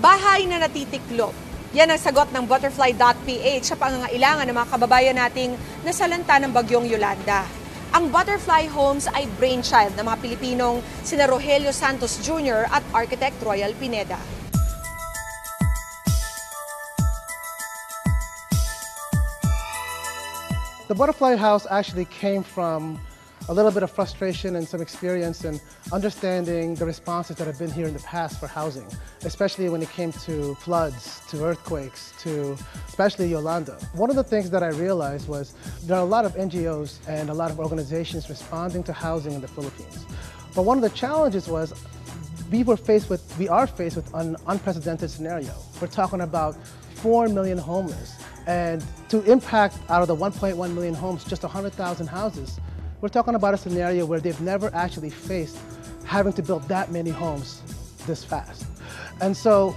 bahay na natitiklop. Yan ang sagot ng Butterfly.ph sa pangangailangan ng mga kababayan nating nasalanta ng bagyong Yolanda. Ang Butterfly Homes ay brainchild ng mga Pilipinong sina Rogelio Santos Jr. at Architect Royal Pineda. The Butterfly House actually came from a little bit of frustration and some experience and understanding the responses that have been here in the past for housing, especially when it came to floods, to earthquakes, to especially Yolanda. One of the things that I realized was there are a lot of NGOs and a lot of organizations responding to housing in the Philippines. But one of the challenges was we are faced with an unprecedented scenario. We're talking about 4 million homeless, and to impact out of the 1.1 million homes, just 100,000 houses, we're talking about a scenario where they've never actually faced having to build that many homes this fast. And so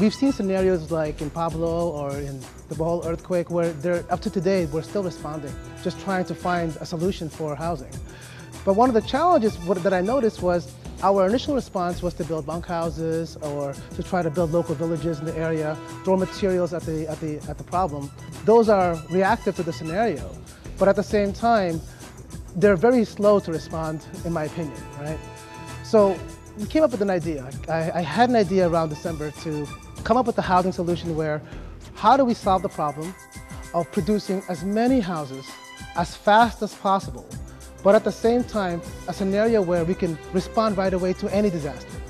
we've seen scenarios like in Pablo or in the Bohol earthquake where up to today, we're still responding, just trying to find a solution for housing. But one of the challenges that I noticed was our initial response was to build bunkhouses or to try to build local villages in the area, throw materials at the problem. Those are reactive to the scenario, but at the same time, they're very slow to respond, in my opinion, right? So we came up with an idea. I had an idea around December to come up with a housing solution where how do we solve the problem of producing as many houses as fast as possible, but at the same time, a scenario where we can respond right away to any disaster.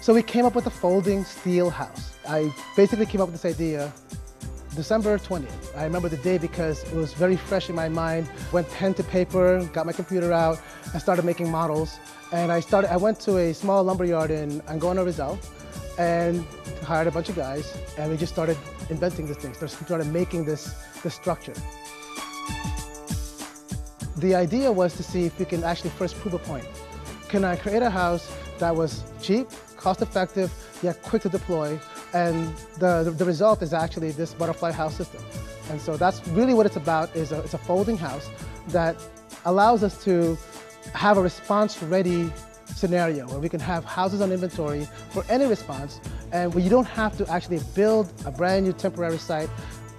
So we came up with a folding steel house. I basically came up with this idea December 20th. I remember the day because it was very fresh in my mind. Went pen to paper, got my computer out, and started making models. And I went to a small lumberyard in Angono, Rizal, and hired a bunch of guys, and we just started inventing this thing, started making this structure. The idea was to see if we can actually first prove a point. Can I create a house that was cheap, cost-effective, yet quick to deploy? And the result is actually this Butterfly house system. And so that's really what it's about, it's a folding house that allows us to have a response-ready scenario where we can have houses on inventory for any response, and where you don't have to actually build a brand new temporary site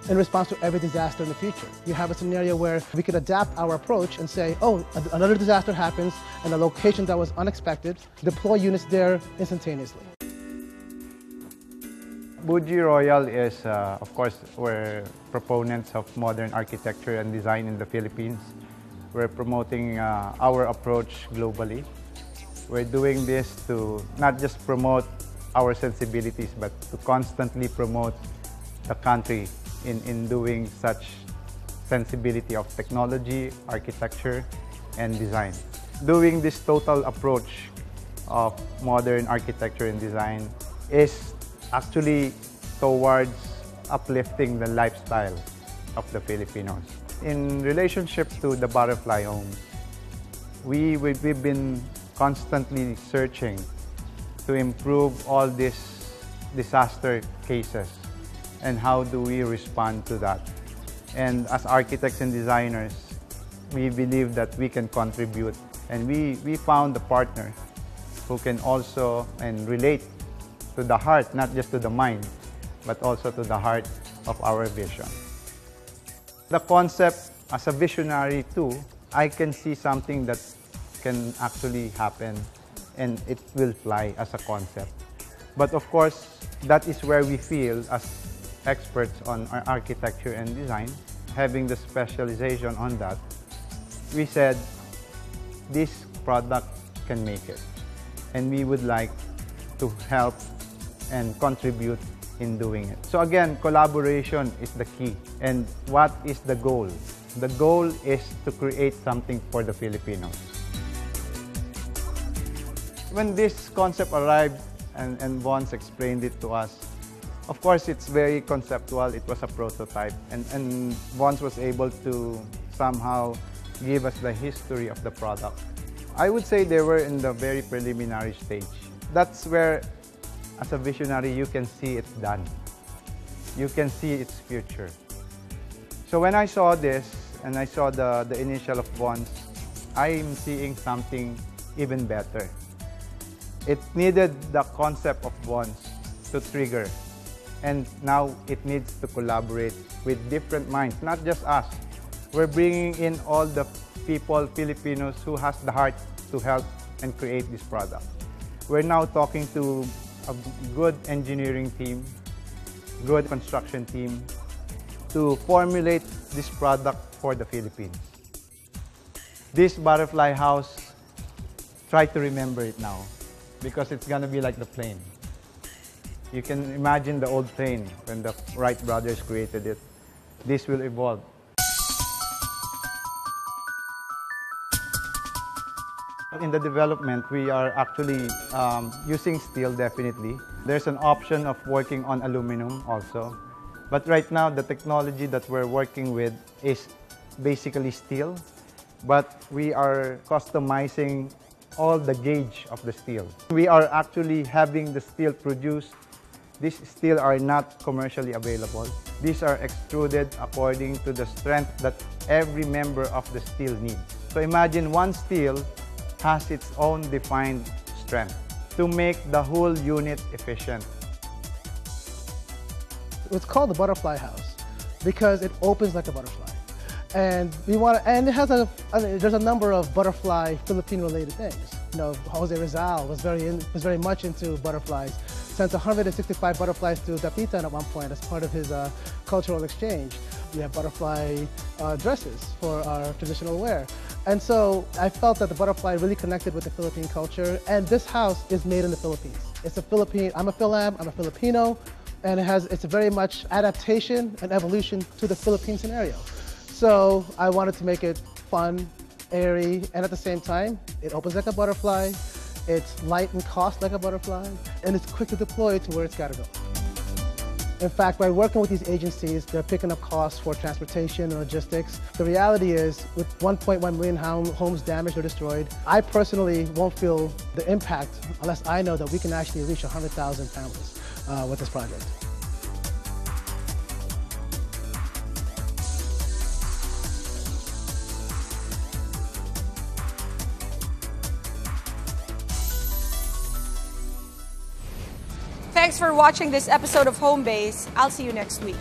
in response to every disaster in the future. You have a scenario where we could adapt our approach and say, oh, another disaster happens in a location that was unexpected, deploy units there instantaneously. Buji Royal is, of course, we're proponents of modern architecture and design in the Philippines. We're promoting our approach globally. We're doing this to not just promote our sensibilities, but to constantly promote the country in doing such sensibility of technology, architecture, and design. Doing this total approach of modern architecture and design is actually towards uplifting the lifestyle of the Filipinos. In relationship to the Butterfly Homes, we've been constantly searching to improve all these disaster cases and how do we respond to that. And as architects and designers, we believe that we can contribute, and we found a partner who can also relate to the heart, not just to the mind, but also to the heart of our vision. The concept, as a visionary too, I can see something that can actually happen and it will fly as a concept. But of course, that is where we feel as experts on architecture and design, having the specialization on that, we said this product can make it. And we would like to help and contribute in doing it. So again, collaboration is the key. And what is the goal? The goal is to create something for the Filipinos. When this concept arrived and Vons explained it to us, of course, it's very conceptual. It was a prototype. And Vons was able to somehow give us the history of the product. I would say they were in the very preliminary stage. That's where, as a visionary, you can see it's done. You can see its future. So when I saw this, and I saw the initial of Vons, I'm seeing something even better. It needed the concept of Vons to trigger. And now it needs to collaborate with different minds, not just us. We're bringing in all the people, Filipinos, who has the heart to help and create this product. We're now talking to a good engineering team, good construction team, to formulate this product for the Philippines. This butterfly house, try to remember it now, because it's gonna be like the plane. You can imagine the old plane when the Wright brothers created it. This will evolve. In the development, we are actually using steel, definitely. There's an option of working on aluminum also. But right now, the technology that we're working with is basically steel, but we are customizing all the gauge of the steel. We are actually having the steel produced. These steel are not commercially available. These are extruded according to the strength that every member of the steel needs. So imagine one steel has its own defined strength to make the whole unit efficient. It's called the butterfly house because it opens like a butterfly. And there's a number of butterfly Philippine-related things. You know, Jose Rizal was very much into butterflies. Sent 165 butterflies to Dapitan at one point as part of his cultural exchange. We have butterfly dresses for our traditional wear. And so I felt that the butterfly really connected with the Philippine culture, and this house is made in the Philippines. It's a Philippine, I'm a Filipino, and it's a very much adaptation and evolution to the Philippine scenario. So I wanted to make it fun, airy, and at the same time, it opens like a butterfly, it's light and cost like a butterfly, and it's quick to deploy to where it's got to go. In fact, by working with these agencies, they're picking up costs for transportation and logistics. The reality is, with 1.1 million homes damaged or destroyed, I personally won't feel the impact unless I know that we can actually reach 100,000 families with this project. Thanks for watching this episode of HomeBASE. I'll see you next week.